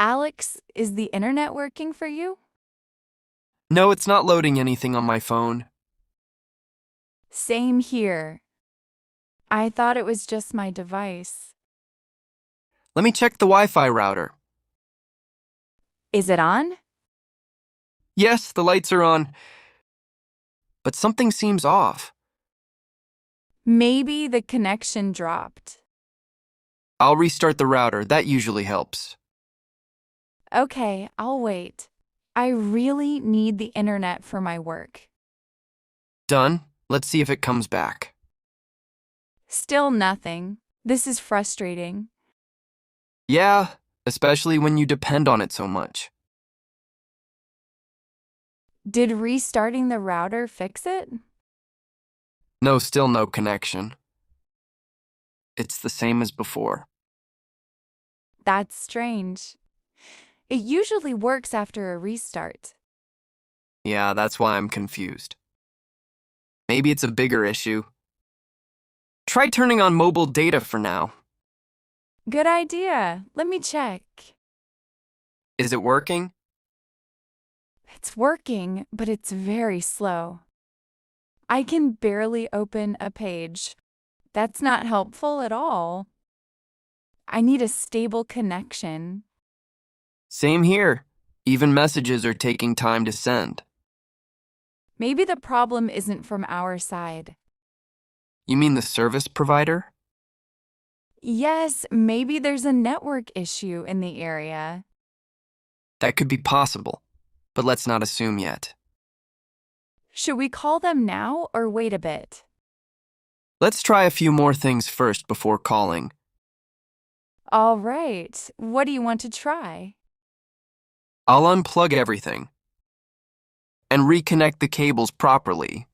Alex, is the internet working for you? No, it's not loading anything on my phone. Same here. I thought it was just my device. Let me check the Wi-Fi router. Is it on? Yes, the lights are on, but something seems off. Maybe the connection dropped. I'll restart the router. That usually helps. Okay, I'll wait. I really need the internet for my work. Done. Let's see if it comes back. Still nothing. This is frustrating. Yeah, especially when you depend on it so much. Did restarting the router fix it? No, still no connection. It's the same as before. That's strange. It usually works after a restart. Yeah, that's why I'm confused. Maybe it's a bigger issue. Try turning on mobile data for now. Good idea. Let me check. Is it working? It's working, but it's very slow. I can barely open a page. That's not helpful at all. I need a stable connection. Same here. Even messages are taking time to send. Maybe the problem isn't from our side. You mean the service provider? Yes, maybe there's a network issue in the area. That could be possible, but let's not assume yet. Should we call them now or wait a bit? Let's try a few more things first before calling. All right, what do you want to try? I'll unplug everything and reconnect the cables properly.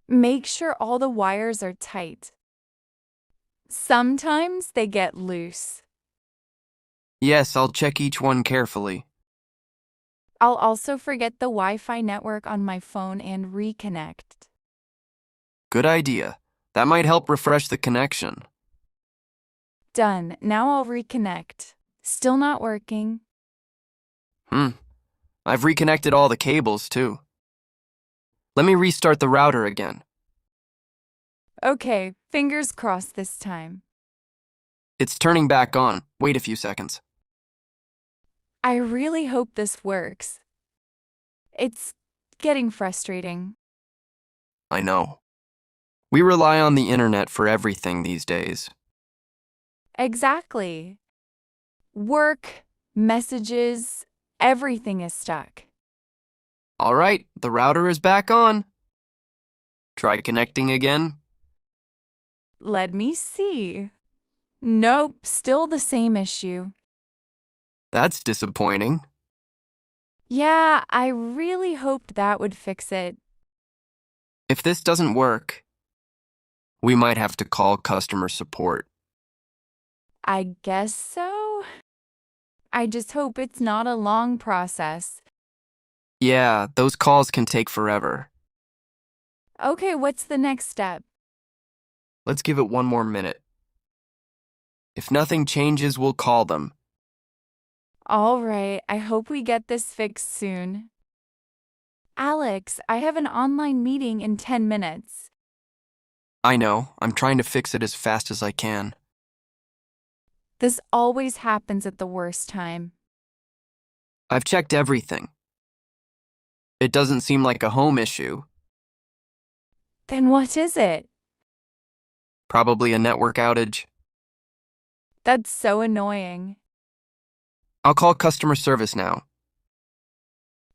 Make sure all the wires are tight. Sometimes they get loose. Yes, I'll check each one carefully. I'll also forget the Wi-Fi network on my phone and reconnect. Good idea. That might help refresh the connection. Done. Now I'll reconnect. Still not working. I've reconnected all the cables too. Let me restart the router again. Okay, fingers crossed this time. It's turning back on. Wait a few seconds. I really hope this works. It's getting frustrating. I know. We rely on the internet for everything these days. Exactly. Work, messages, everything is stuck. All right, the router is back on. Try connecting again. Let me see. Nope, still the same issue. That's disappointing. Yeah, I really hoped that would fix it. If this doesn't work, we might have to call customer support. I guess so. I just hope it's not a long process. Yeah, those calls can take forever. Okay, what's the next step? Let's give it one more minute. If nothing changes, we'll call them. All right, I hope we get this fixed soon. Alex, I have an online meeting in 10 minutes. I know, I'm trying to fix it as fast as I can. This always happens at the worst time. I've checked everything. It doesn't seem like a home issue. Then what is it? Probably a network outage. That's so annoying. I'll call customer service now.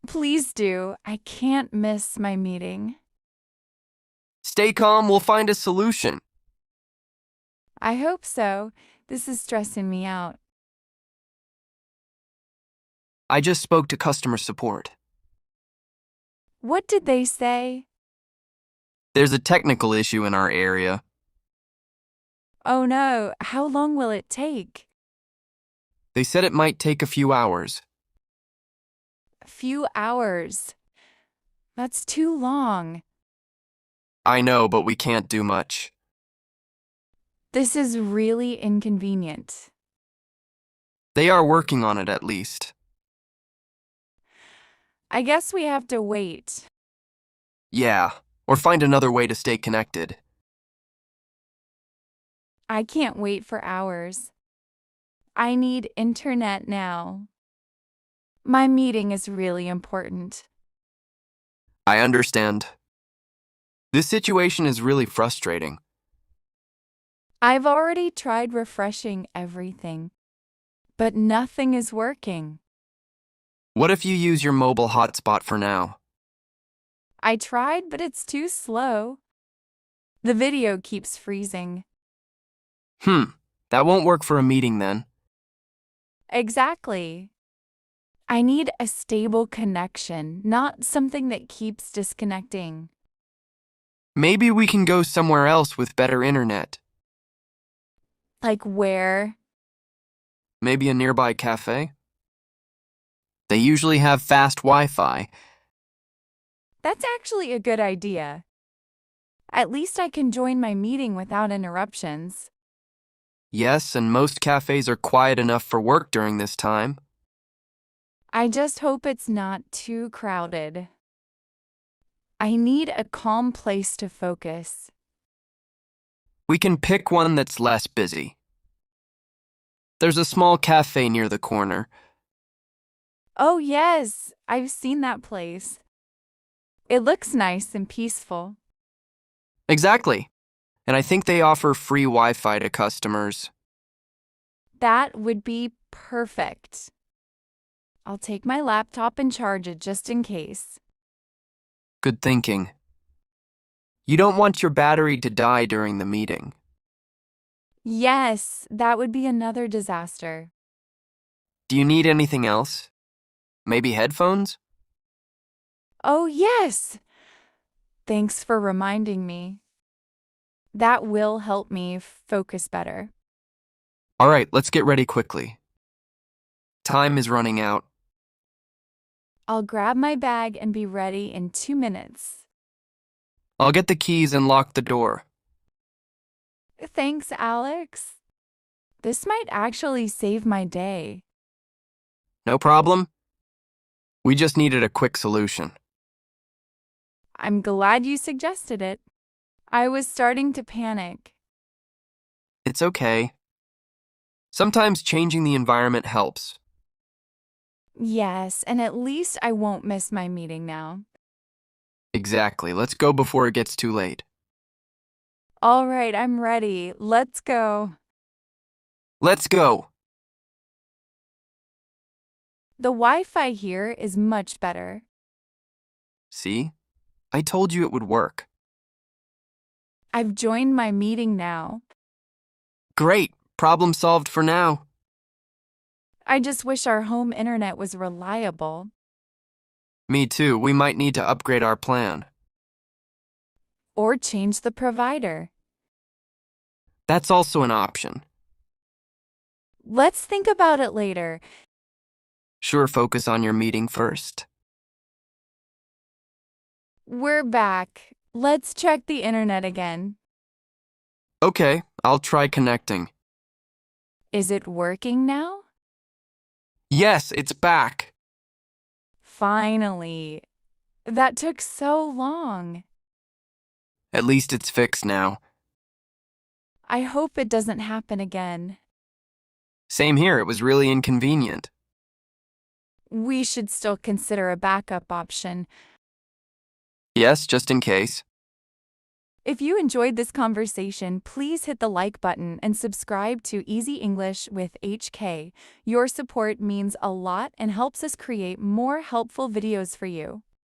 Please do. I can't miss my meeting. Stay calm, we'll find a solution. I hope so. This is stressing me out. I just spoke to customer support. What did they say? There's a technical issue in our area. Oh no, how long will it take? They said it might take a few hours. A few hours. That's too long. I know, but we can't do much. This is really inconvenient. They are working on it at least. I guess we have to wait. Yeah, or find another way to stay connected. I can't wait for hours. I need internet now. My meeting is really important. I understand. This situation is really frustrating. I've already tried refreshing everything, but nothing is working. What if you use your mobile hotspot for now? I tried, but it's too slow. The video keeps freezing. That won't work for a meeting then. Exactly. I need a stable connection, not something that keeps disconnecting. Maybe we can go somewhere else with better internet. Like where? Maybe a nearby cafe? They usually have fast Wi-Fi. That's actually a good idea. At least I can join my meeting without interruptions. Yes, and most cafes are quiet enough for work during this time. I just hope it's not too crowded. I need a calm place to focus. We can pick one that's less busy. There's a small cafe near the corner. Oh, yes, I've seen that place. It looks nice and peaceful. Exactly. And I think they offer free Wi-Fi to customers. That would be perfect. I'll take my laptop and charge it just in case. Good thinking. You don't want your battery to die during the meeting. Yes, that would be another disaster. Do you need anything else? Maybe headphones? Oh, yes! Thanks for reminding me. That will help me focus better. All right, let's get ready quickly. Time is running out. I'll grab my bag and be ready in 2 minutes. I'll get the keys and lock the door. Thanks, Alex. This might actually save my day. No problem? We just needed a quick solution. I'm glad you suggested it. I was starting to panic. It's okay. Sometimes changing the environment helps. Yes, and at least I won't miss my meeting now. Exactly. Let's go before it gets too late. All right, I'm ready. Let's go. Let's go. The Wi-Fi here is much better. See? I told you it would work. I've joined my meeting now. Great. Problem solved for now. I just wish our home internet was reliable. Me too. We might need to upgrade our plan. Or change the provider. That's also an option. Let's think about it later. Sure, focus on your meeting first. We're back. Let's check the internet again. Okay, I'll try connecting. Is it working now? Yes, it's back. Finally. That took so long. At least it's fixed now. I hope it doesn't happen again. Same here, it was really inconvenient. We should still consider a backup option. Yes, just in case. If you enjoyed this conversation, please hit the like button and subscribe to Easy English with HK. Your support means a lot and helps us create more helpful videos for you.